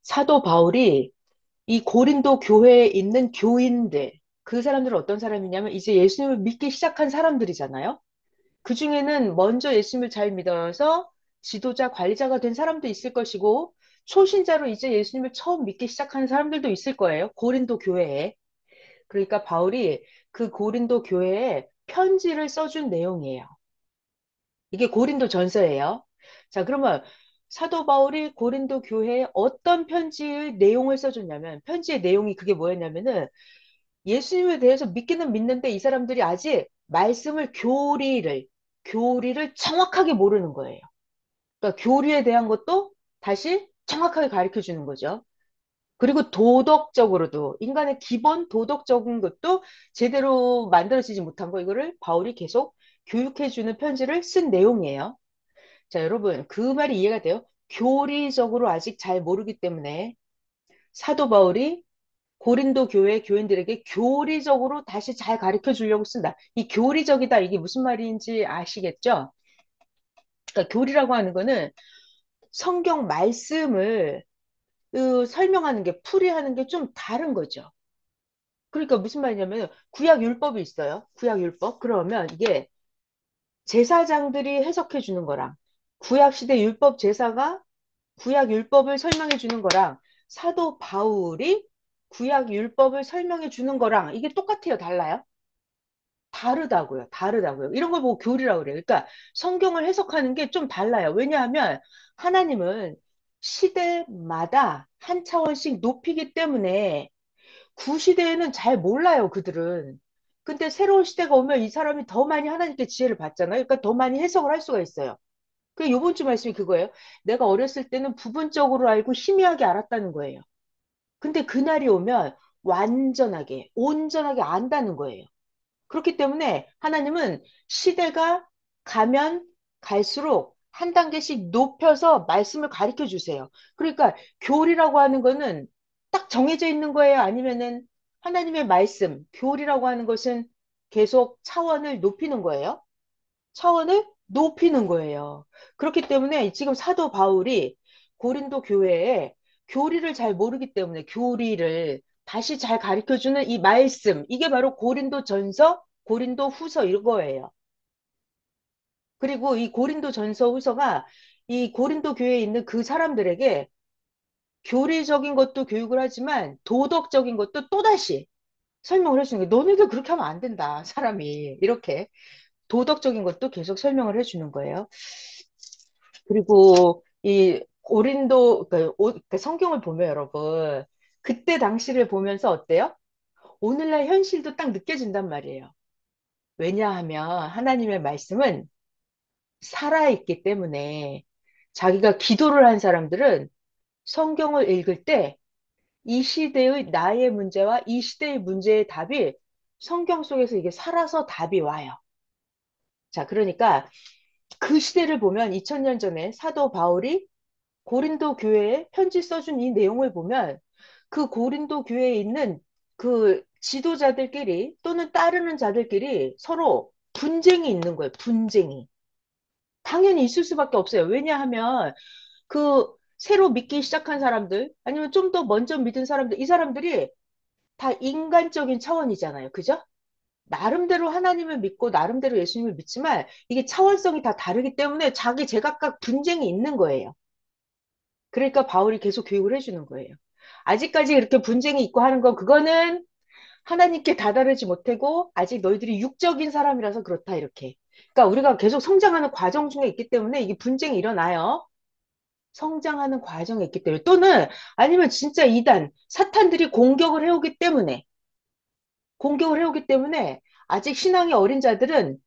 사도 바울이 이 고린도 교회에 있는 교인들, 그 사람들은 어떤 사람이냐면 이제 예수님을 믿기 시작한 사람들이잖아요. 그 중에는 먼저 예수님을 잘 믿어서 지도자, 관리자가 된 사람도 있을 것이고, 초신자로 이제 예수님을 처음 믿기 시작하는 사람들도 있을 거예요. 고린도 교회에. 그러니까 바울이 그 고린도 교회에 편지를 써준 내용이에요. 이게 고린도 전서예요. 자, 그러면 사도 바울이 고린도 교회에 어떤 편지의 내용을 써줬냐면, 편지의 내용이 그게 뭐였냐면은, 예수님에 대해서 믿기는 믿는데 이 사람들이 아직 말씀을 교리를 정확하게 모르는 거예요. 그러니까 교리에 대한 것도 다시 정확하게 가르쳐 주는 거죠. 그리고 도덕적으로도 인간의 기본 도덕적인 것도 제대로 만들어지지 못한 거 이거를 바울이 계속 교육해 주는 편지를 쓴 내용이에요. 자, 여러분 그 말이 이해가 돼요? 교리적으로 아직 잘 모르기 때문에 사도 바울이 고린도 교회 교인들에게 교리적으로 다시 잘 가르쳐 주려고 쓴다. 이 교리적이다 이게 무슨 말인지 아시겠죠? 그러니까 교리라고 하는 거는 성경 말씀을 설명하는 게 풀이하는 게 좀 다른 거죠. 그러니까 무슨 말이냐면 구약 율법이 있어요. 구약 율법. 그러면 이게 제사장들이 해석해 주는 거랑 구약 시대 율법 제사가 구약 율법을 설명해 주는 거랑 사도 바울이 구약 율법을 설명해 주는 거랑 이게 똑같아요, 달라요? 다르다고요. 다르다고요. 이런 걸 보고 교리라고 그래요. 그러니까 성경을 해석하는 게 좀 달라요. 왜냐하면 하나님은 시대마다 한 차원씩 높이기 때문에 구시대에는 잘 몰라요, 그들은. 근데 새로운 시대가 오면 이 사람이 더 많이 하나님께 지혜를 받잖아요. 그러니까 더 많이 해석을 할 수가 있어요. 그 요번 주 말씀이 그거예요. 내가 어렸을 때는 부분적으로 알고 희미하게 알았다는 거예요. 근데 그날이 오면 완전하게, 온전하게 안다는 거예요. 그렇기 때문에 하나님은 시대가 가면 갈수록 한 단계씩 높여서 말씀을 가르쳐 주세요. 그러니까 교리라고 하는 거는 딱 정해져 있는 거예요? 아니면은 하나님의 말씀, 교리라고 하는 것은 계속 차원을 높이는 거예요? 차원을 높이는 거예요. 그렇기 때문에 지금 사도 바울이 고린도 교회에 교리를 잘 모르기 때문에 교리를 다시 잘 가르쳐 주는 이 말씀, 이게 바로 고린도 전서, 고린도 후서 이거예요. 그리고 이 고린도 전서 후서가 이 고린도 교회에 있는 그 사람들에게 교리적인 것도 교육을 하지만 도덕적인 것도 또다시 설명을 해주는 거예요. 너네들 그렇게 하면 안 된다, 사람이. 이렇게 도덕적인 것도 계속 설명을 해주는 거예요. 그리고 이 고린도 그러니까 성경을 보면 여러분 그때 당시를 보면서 어때요? 오늘날 현실도 딱 느껴진단 말이에요. 왜냐하면 하나님의 말씀은 살아있기 때문에 자기가 기도를 한 사람들은 성경을 읽을 때 이 시대의 나의 문제와 이 시대의 문제의 답이 성경 속에서 이게 살아서 답이 와요. 자, 그러니까 그 시대를 보면 2000년 전에 사도 바울이 고린도 교회에 편지 써준 이 내용을 보면 그 고린도 교회에 있는 그 지도자들끼리 또는 따르는 자들끼리 서로 분쟁이 있는 거예요. 분쟁이. 당연히 있을 수밖에 없어요. 왜냐하면 그 새로 믿기 시작한 사람들 아니면 좀 더 먼저 믿은 사람들 이 사람들이 다 인간적인 차원이잖아요. 그죠? 나름대로 하나님을 믿고 나름대로 예수님을 믿지만 이게 차원성이 다 다르기 때문에 자기 제각각 분쟁이 있는 거예요. 그러니까 바울이 계속 교육을 해주는 거예요. 아직까지 이렇게 분쟁이 있고 하는 건 그거는 하나님께 다다르지 못하고 아직 너희들이 육적인 사람이라서 그렇다 이렇게. 그러니까 우리가 계속 성장하는 과정 중에 있기 때문에 이게 분쟁이 일어나요. 성장하는 과정에 있기 때문에 또는 아니면 진짜 이단 사탄들이 공격을 해오기 때문에 아직 신앙이 어린 자들은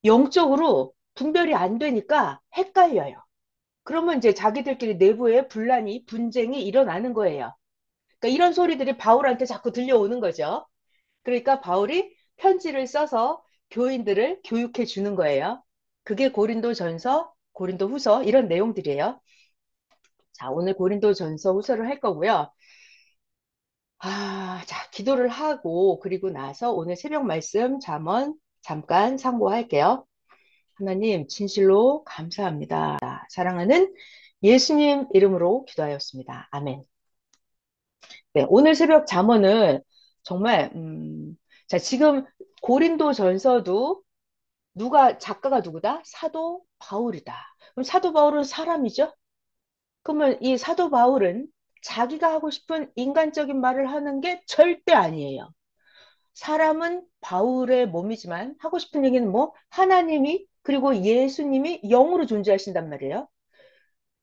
영적으로 분별이 안 되니까 헷갈려요. 그러면 이제 자기들끼리 내부에 분쟁이 일어나는 거예요. 그러니까 이런 소리들이 바울한테 자꾸 들려오는 거죠. 그러니까 바울이 편지를 써서 교인들을 교육해 주는 거예요. 그게 고린도 전서, 고린도 후서 이런 내용들이에요. 자, 오늘 고린도 전서 후서를 할 거고요. 자, 기도를 하고 그리고 나서 오늘 새벽 말씀 잠언 잠깐 상고할게요. 하나님, 진실로 감사합니다. 사랑하는 예수님 이름으로 기도하였습니다. 아멘. 네, 오늘 새벽 잠언은 정말, 자, 지금 고린도 전서도 작가가 누구다? 사도 바울이다. 그럼 사도 바울은 사람이죠? 그러면 이 사도 바울은 자기가 하고 싶은 인간적인 말을 하는 게 절대 아니에요. 사람은 바울의 몸이지만 하고 싶은 얘기는 뭐? 하나님이 그리고 예수님이 영으로 존재하신단 말이에요.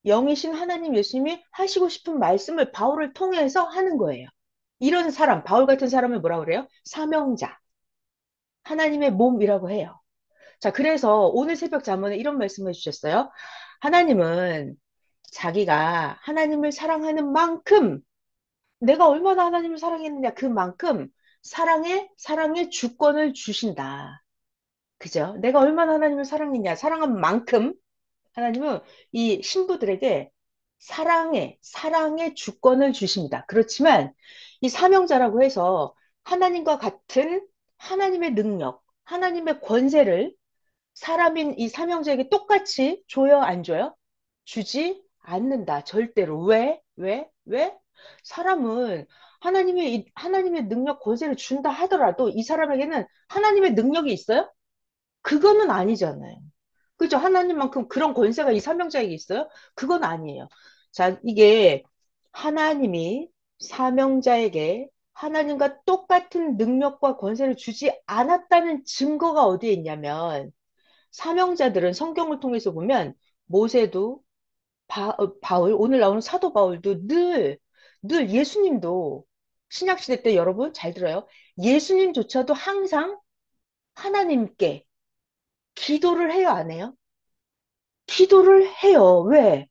영이신 하나님 예수님이 하시고 싶은 말씀을 바울을 통해서 하는 거예요. 이런 사람, 바울 같은 사람을 뭐라 그래요? 사명자, 하나님의 몸이라고 해요. 자, 그래서 오늘 새벽 잠언에 이런 말씀을 해주셨어요. 하나님은 자기가 하나님을 사랑하는 만큼 내가 얼마나 하나님을 사랑했느냐 그만큼 사랑의 주권을 주신다. 그죠? 내가 얼마나 하나님을 사랑했냐 사랑한 만큼 하나님은 이 신부들에게 사랑의 주권을 주십니다. 그렇지만 이 사명자라고 해서 하나님과 같은 하나님의 능력, 하나님의 권세를 사람인 이 사명자에게 똑같이 줘요, 안 줘요? 주지 않는다, 절대로. 왜? 사람은 하나님의 능력, 권세를 준다 하더라도 이 사람에게는 하나님의 능력이 있어요? 그거는 아니잖아요. 그죠? 하나님만큼 그런 권세가 이 사명자에게 있어요? 그건 아니에요. 자, 이게 하나님이 사명자에게 하나님과 똑같은 능력과 권세를 주지 않았다는 증거가 어디에 있냐면 사명자들은 성경을 통해서 보면 모세도 바울, 오늘 나오는 사도 바울도 늘 예수님도 신약시대 때 여러분 잘 들어요. 예수님조차도 항상 하나님께 기도를 해요, 안 해요? 기도를 해요. 왜?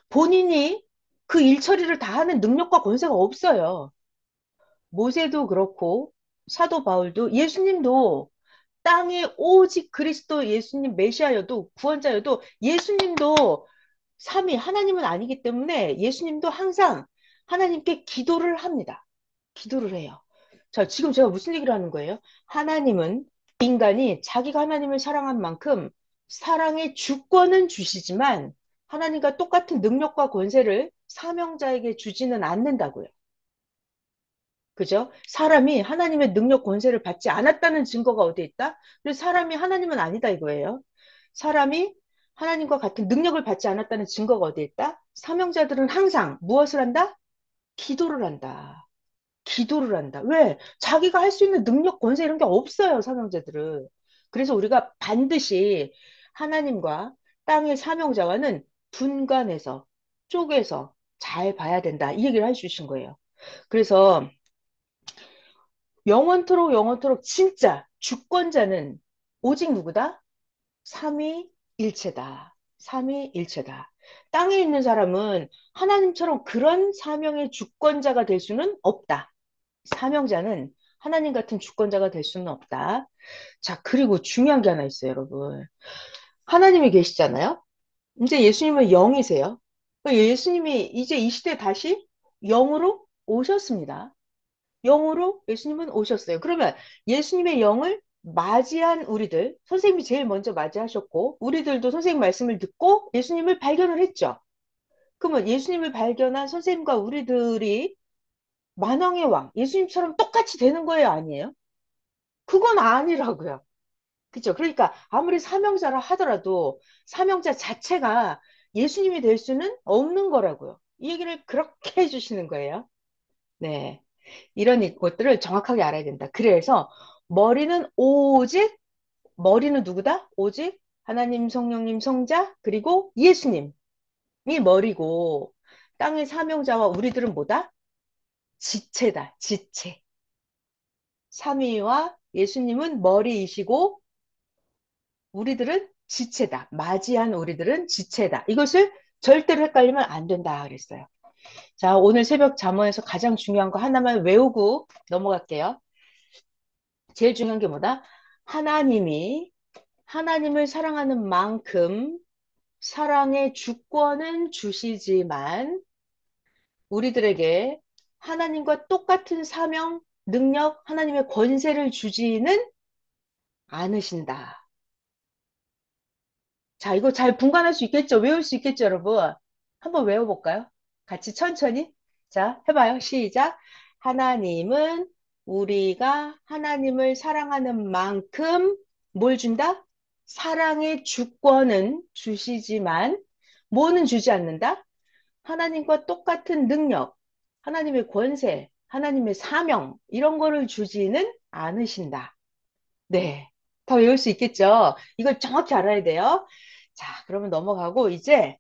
본인이 그 일 처리를 다 하는 능력과 권세가 없어요. 모세도 그렇고 사도 바울도 예수님도 땅에 오직 그리스도 예수님 메시아여도 구원자여도 예수님도 삼위 하나님은 아니기 때문에 예수님도 항상 하나님께 기도를 합니다. 기도를 해요. 자, 지금 제가 무슨 얘기를 하는 거예요? 하나님은 인간이 자기가 하나님을 사랑한 만큼 사랑의 주권은 주시지만 하나님과 똑같은 능력과 권세를 사명자에게 주지는 않는다고요. 그죠? 사람이 하나님의 능력 권세를 받지 않았다는 증거가 어디에 있다? 그래서 사람이 하나님은 아니다 이거예요. 사람이 하나님과 같은 능력을 받지 않았다는 증거가 어디에 있다? 사명자들은 항상 무엇을 한다? 기도를 한다. 기도를 한다. 왜? 자기가 할 수 있는 능력, 권세 이런 게 없어요, 사명자들은. 그래서 우리가 반드시 하나님과 땅의 사명자와는 분간해서, 쪼개서 잘 봐야 된다. 이 얘기를 해주신 거예요. 그래서 영원토록 진짜 주권자는 오직 누구다? 삼위일체다. 삼위일체다. 땅에 있는 사람은 하나님처럼 그런 사명의 주권자가 될 수는 없다. 사명자는 하나님 같은 주권자가 될 수는 없다. 자, 그리고 중요한 게 하나 있어요, 여러분. 하나님이 계시잖아요? 이제 예수님은 영이세요. 예수님이 이제 이 시대에 다시 영으로 오셨습니다. 영으로 예수님은 오셨어요. 그러면 예수님의 영을 맞이한 우리들, 선생님이 제일 먼저 맞이하셨고, 우리들도 선생님 말씀을 듣고 예수님을 발견을 했죠. 그러면 예수님을 발견한 선생님과 우리들이 만왕의 왕, 예수님처럼 똑같이 되는 거예요, 아니에요? 그건 아니라고요. 그죠? 그러니까 아무리 사명자라 하더라도 사명자 자체가 예수님이 될 수는 없는 거라고요. 이 얘기를 그렇게 해주시는 거예요. 네. 이런 것들을 정확하게 알아야 된다. 그래서 머리는 오직, 머리는 누구다? 오직 하나님, 성령님, 성자, 그리고 예수님이 머리고, 땅의 사명자와 우리들은 뭐다? 지체다, 지체. 삼위와 예수님은 머리이시고, 우리들은 지체다. 맞이한 우리들은 지체다. 이것을 절대로 헷갈리면 안 된다. 그랬어요. 자, 오늘 새벽 잠언에서 가장 중요한 거 하나만 외우고 넘어갈게요. 제일 중요한 게 뭐다? 하나님이 하나님을 사랑하는 만큼 사랑의 주권은 주시지만 우리들에게 하나님과 똑같은 사명, 능력, 하나님의 권세를 주지는 않으신다. 자, 이거 잘 분간할 수 있겠죠? 외울 수 있겠죠, 여러분? 한번 외워볼까요? 같이 천천히. 자, 해봐요. 시작. 하나님은 우리가 하나님을 사랑하는 만큼 뭘 준다? 사랑의 주권은 주시지만 뭐는 주지 않는다? 하나님과 똑같은 능력, 하나님의 권세, 하나님의 사명 이런 거를 주지는 않으신다. 네. 다 외울 수 있겠죠? 이걸 정확히 알아야 돼요. 자, 그러면 넘어가고 이제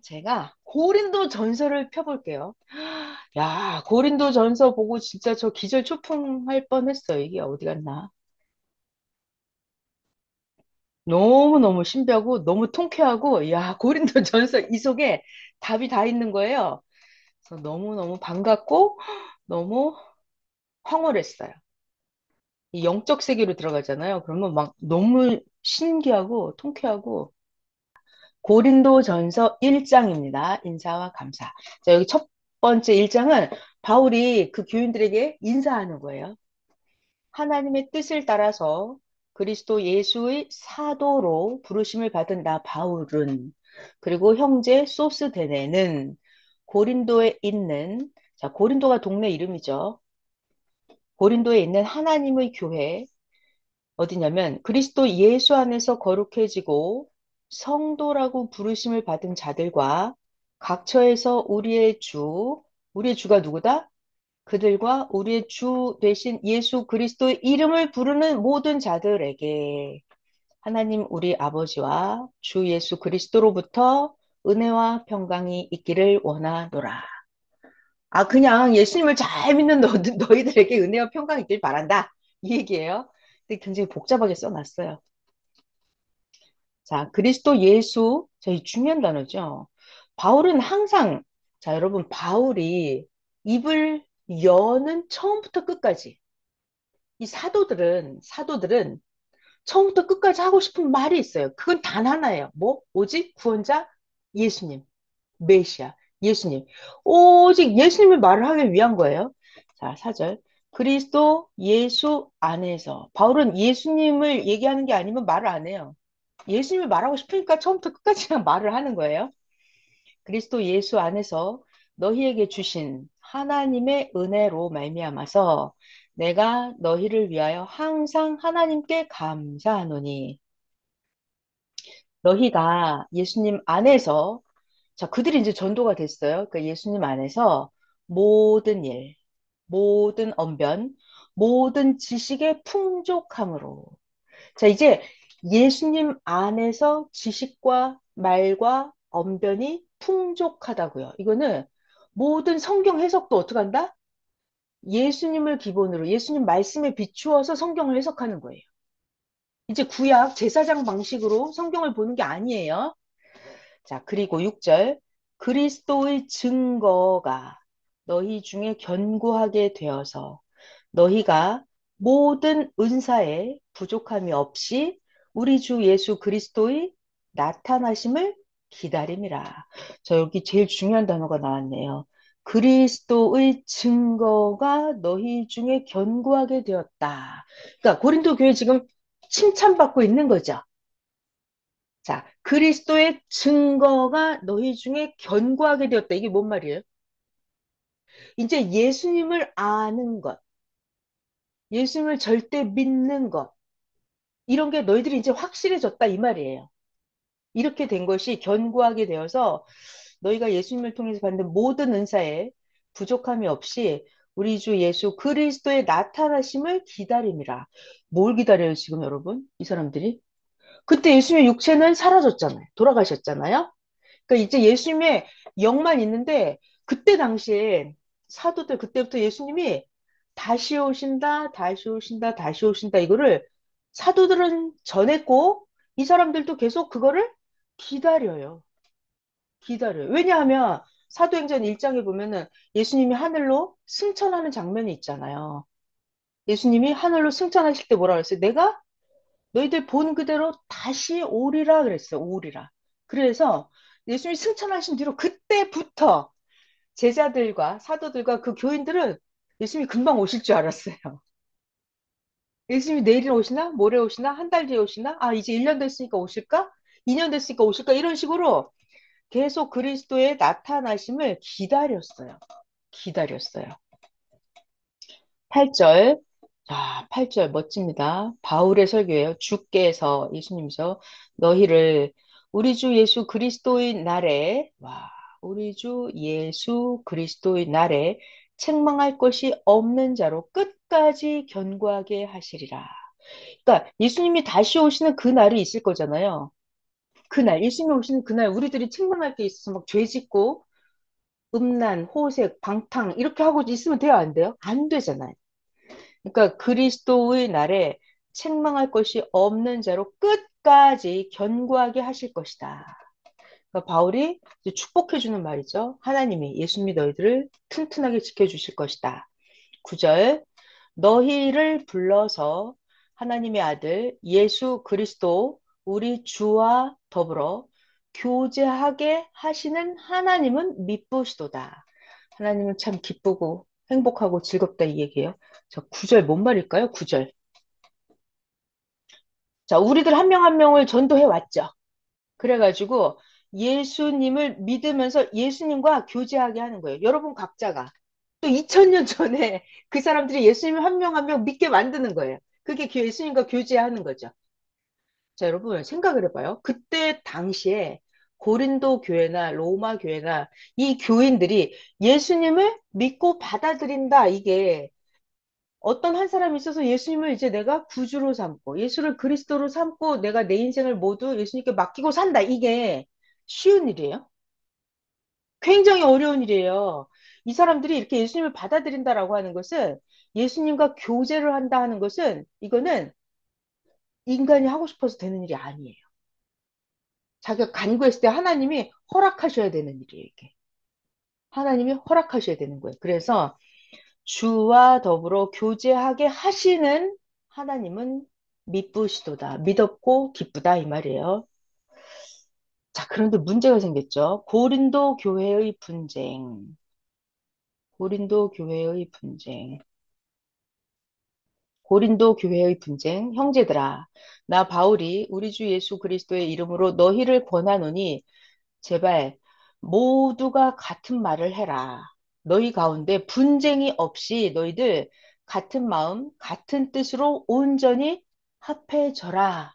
제가 고린도 전서를 펴볼게요. 야, 고린도 전서 보고 진짜 저 기절 초풍할 뻔했어요. 이게 어디 갔나? 너무너무 신비하고 너무 통쾌하고 야, 고린도 전서 이 속에 답이 다 있는 거예요. 그래서 너무너무 반갑고 너무 황홀했어요. 이 영적 세계로 들어가잖아요. 그러면 막 너무 신기하고 통쾌하고 고린도전서 1장입니다. 인사와 감사. 자, 여기 첫 번째 1장은 바울이 그 교인들에게 인사하는 거예요. 하나님의 뜻을 따라서 그리스도 예수의 사도로 부르심을 받은 나 바울은 그리고 형제 소스데네는 고린도에 있는 자, 고린도가 동네 이름이죠. 고린도에 있는 하나님의 교회 어디냐면 그리스도 예수 안에서 거룩해지고 성도라고 부르심을 받은 자들과 각처에서 우리의 주가 누구다? 그들과 우리의 주 대신 예수 그리스도의 이름을 부르는 모든 자들에게 하나님 우리 아버지와 주 예수 그리스도로부터 은혜와 평강이 있기를 원하노라. 아, 그냥 예수님을 잘 믿는 너희들에게 은혜와 평강이 있길 바란다. 이 얘기예요. 근데 굉장히 복잡하게 써놨어요. 자, 그리스도 예수, 저희 중요한 단어죠. 바울은 항상, 자, 여러분, 바울이 입을 여는 처음부터 끝까지. 이 사도들은 처음부터 끝까지 하고 싶은 말이 있어요. 그건 단 하나예요. 뭐? 오직 구원자 예수님, 메시아, 예수님. 오직 예수님을 말을 하기 위한 거예요. 자, 4절. 그리스도 예수 안에서. 바울은 예수님을 얘기하는 게 아니면 말을 안 해요. 예수님을 말하고 싶으니까 처음부터 끝까지 그냥 말을 하는 거예요. 그리스도 예수 안에서 너희에게 주신 하나님의 은혜로 말미암아서 내가 너희를 위하여 항상 하나님께 감사하노니 너희가 예수님 안에서 자 그들이 이제 전도가 됐어요. 그러니까 예수님 안에서 모든 일, 모든 언변, 모든 지식의 풍족함으로 자, 이제 예수님 안에서 지식과 말과 언변이 풍족하다고요. 이거는 모든 성경 해석도 어떻게 한다? 예수님을 기본으로 예수님 말씀에 비추어서 성경을 해석하는 거예요. 이제 구약 제사장 방식으로 성경을 보는 게 아니에요. 자, 그리고 6절. 그리스도의 증거가 너희 중에 견고하게 되어서 너희가 모든 은사에 부족함이 없이 우리 주 예수 그리스도의 나타나심을 기다림이라. 저 여기 제일 중요한 단어가 나왔네요. 그리스도의 증거가 너희 중에 견고하게 되었다. 그러니까 고린도 교회 지금 칭찬받고 있는 거죠. 자, 그리스도의 증거가 너희 중에 견고하게 되었다. 이게 뭔 말이에요? 이제 예수님을 아는 것, 예수님을 절대 믿는 것, 이런 게 너희들이 이제 확실해졌다. 이 말이에요. 이렇게 된 것이 견고하게 되어서 너희가 예수님을 통해서 받는 모든 은사에 부족함이 없이 우리 주 예수 그리스도의 나타나심을 기다림이라. 뭘 기다려요, 지금 여러분? 이 사람들이? 그때 예수님의 육체는 사라졌잖아요. 돌아가셨잖아요. 그러니까 이제 예수님의 영만 있는데 그때 당시에 사도들 그때부터 예수님이 다시 오신다, 다시 오신다, 다시 오신다 이거를 사도들은 전했고 이 사람들도 계속 그거를 기다려요. 기다려요. 왜냐하면 사도행전 1장에 보면은 예수님이 하늘로 승천하는 장면이 있잖아요. 예수님이 하늘로 승천하실 때 뭐라 그랬어요? 내가 너희들 본 그대로 다시 오리라 그랬어요. 오리라. 그래서 예수님이 승천하신 뒤로 그때부터 제자들과 사도들과 그 교인들은 예수님이 금방 오실 줄 알았어요. 예수님이 내일 오시나? 모레 오시나? 한 달 뒤에 오시나? 아, 이제 1년 됐으니까 오실까? 2년 됐으니까 오실까? 이런 식으로 계속 그리스도의 나타나심을 기다렸어요. 기다렸어요. 8절. 자, 8절 멋집니다. 바울의 설교예요. 주께서 예수님이죠. 너희를 우리 주 예수 그리스도의 날에 우리 주 예수 그리스도의 날에 책망할 것이 없는 자로 끝까지 견고하게 하시리라. 그러니까 예수님이 다시 오시는 그 날이 있을 거잖아요. 그날 예수님이 오시는 그날 우리들이 책망할 게 있어서 막 죄 짓고 음란, 호색, 방탕 이렇게 하고 있으면 돼요, 안 돼요? 안 되잖아요. 그러니까 그리스도의 날에 책망할 것이 없는 자로 끝까지 견고하게 하실 것이다. 그러니까 바울이 이제 축복해 주는 말이죠. 하나님이 예수님이 너희들을 튼튼하게 지켜주실 것이다. 9절 너희를 불러서 하나님의 아들 예수 그리스도 우리 주와 더불어 교제하게 하시는 하나님은 미쁘시도다. 하나님은 참 기쁘고 행복하고 즐겁다 이 얘기예요. 자, 9절 뭔 말일까요? 9절. 자, 우리들 한 명 한 명을 전도해 왔죠. 그래가지고 예수님을 믿으면서 예수님과 교제하게 하는 거예요. 여러분 각자가. 또 2000년 전에 그 사람들이 예수님을 한 명 한 명 믿게 만드는 거예요. 그게 예수님과 교제하는 거죠. 자, 여러분 생각을 해봐요. 그때 당시에 고린도 교회나 로마 교회나 이 교인들이 예수님을 믿고 받아들인다. 이게 어떤 한 사람이 있어서 예수님을 이제 내가 구주로 삼고 예수를 그리스도로 삼고 내가 내 인생을 모두 예수님께 맡기고 산다. 이게 쉬운 일이에요? 굉장히 어려운 일이에요. 이 사람들이 이렇게 예수님을 받아들인다라고 하는 것은 예수님과 교제를 한다 하는 것은 이거는 인간이 하고 싶어서 되는 일이 아니에요. 자기가 간구했을 때 하나님이 허락하셔야 되는 일이에요, 이게. 하나님이 허락하셔야 되는 거예요. 그래서 주와 더불어 교제하게 하시는 하나님은 미쁘시도다. 믿었고 기쁘다 이 말이에요. 자, 그런데 문제가 생겼죠. 고린도 교회의 분쟁. 고린도 교회의 분쟁. 고린도 교회의 분쟁. 형제들아, 나 바울이 우리 주 예수 그리스도의 이름으로 너희를 권하노니 제발 모두가 같은 말을 해라. 너희 가운데 분쟁이 없이 너희들 같은 마음, 같은 뜻으로 온전히 합해져라.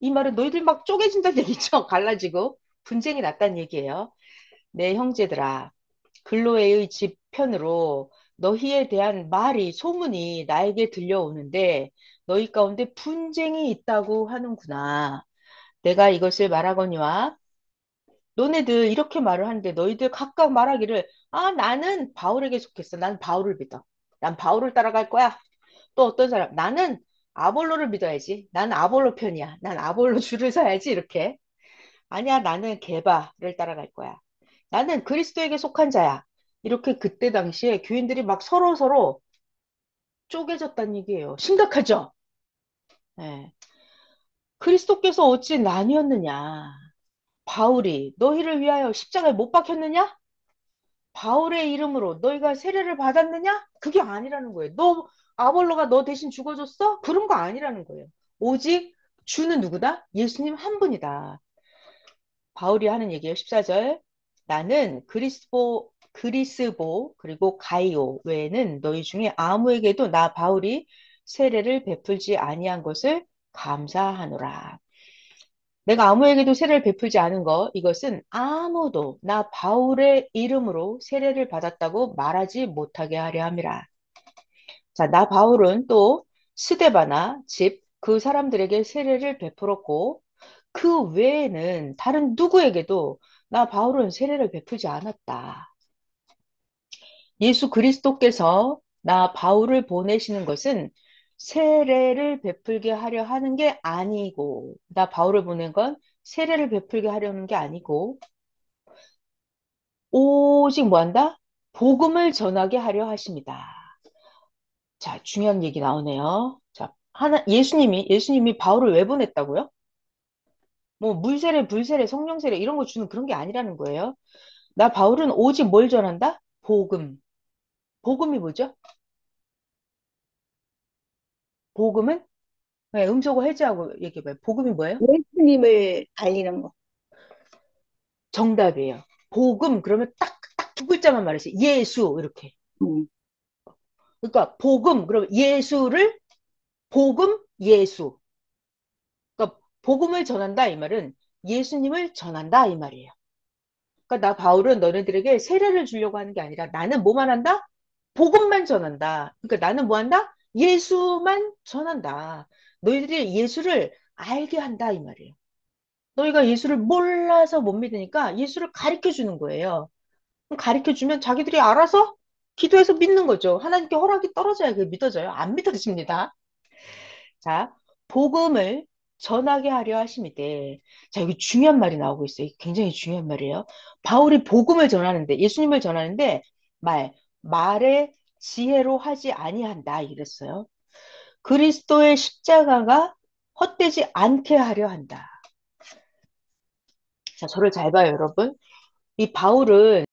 이 말은 너희들 막 쪼개진다는 얘기죠. 갈라지고 분쟁이 났다는 얘기예요. 내 형제들아, 글로에의 집 편으로 너희에 대한 말이 소문이 나에게 들려오는데 너희 가운데 분쟁이 있다고 하는구나. 내가 이것을 말하거니와 너네들 이렇게 말을 하는데 너희들 각각 말하기를 나는 바울에게 속했어. 난 바울을 믿어. 난 바울을 따라갈 거야. 또 어떤 사람 나는 아볼로를 믿어야지. 난 아볼로 편이야. 난 아볼로 줄을 서야지. 이렇게. 아니야, 나는 게바를 따라갈 거야. 나는 그리스도에게 속한 자야. 이렇게 그때 당시에 교인들이 막 서로 쪼개졌다는 얘기예요. 심각하죠? 예. 그리스도께서 어찌 나뉘었느냐? 바울이 너희를 위하여 십자가에 못 박혔느냐? 바울의 이름으로 너희가 세례를 받았느냐? 그게 아니라는 거예요. 너 아볼로가 너 대신 죽어줬어? 그런 거 아니라는 거예요. 오직 주는 누구다? 예수님 한 분이다. 바울이 하는 얘기예요. 14절. 나는 그리스보 그리고 가이오 외에는 너희 중에 아무에게도 나 바울이 세례를 베풀지 아니한 것을 감사하노라. 내가 아무에게도 세례를 베풀지 않은 것, 이것은 아무도 나 바울의 이름으로 세례를 받았다고 말하지 못하게 하려 함이라. 자, 나 바울은 또 스데바나 집 그 사람들에게 세례를 베풀었고 그 외에는 다른 누구에게도 나 바울은 세례를 베풀지 않았다. 예수 그리스도께서 나 바울을 보내시는 것은 세례를 베풀게 하려 하는 게 아니고, 나 바울을 보낸 건 세례를 베풀게 하려는 게 아니고, 오직 뭐 한다? 복음을 전하게 하려 하십니다. 자, 중요한 얘기 나오네요. 자, 예수님이 바울을 왜 보냈다고요? 뭐, 물세례, 불세례, 성령세례, 이런 거 주는 그런 게 아니라는 거예요. 나 바울은 오직 뭘 전한다? 복음. 복음이 뭐죠? 복음은? 네, 음소거 해제하고 얘기해봐요. 복음이 뭐예요? 예수님을 알리는 거. 정답이에요. 복음, 그러면 딱 두 글자만 말해주세요. 예수, 이렇게. 음. 그러니까 복음, 그럼 예수를 복음, 예수. 그러니까 복음을 전한다 이 말은 예수님을 전한다 이 말이에요. 그러니까 나 바울은 너네들에게 세례를 주려고 하는 게 아니라 나는 뭐만 한다? 복음만 전한다. 그러니까 나는 뭐 한다? 예수만 전한다. 너희들이 예수를 알게 한다 이 말이에요. 너희가 예수를 몰라서 못 믿으니까 예수를 가르쳐 주는 거예요. 가르쳐 주면 자기들이 알아서 기도해서 믿는 거죠. 하나님께 허락이 떨어져야 그게 믿어져요. 안 믿어집니다. 자, 복음을 전하게 하려 하심이되, 자, 여기 중요한 말이 나오고 있어요. 굉장히 중요한 말이에요. 바울이 복음을 전하는데, 예수님을 전하는데, 말의 지혜로 하지 아니한다. 이랬어요. 그리스도의 십자가가 헛되지 않게 하려 한다. 자, 저를 잘 봐요, 여러분. 이 바울은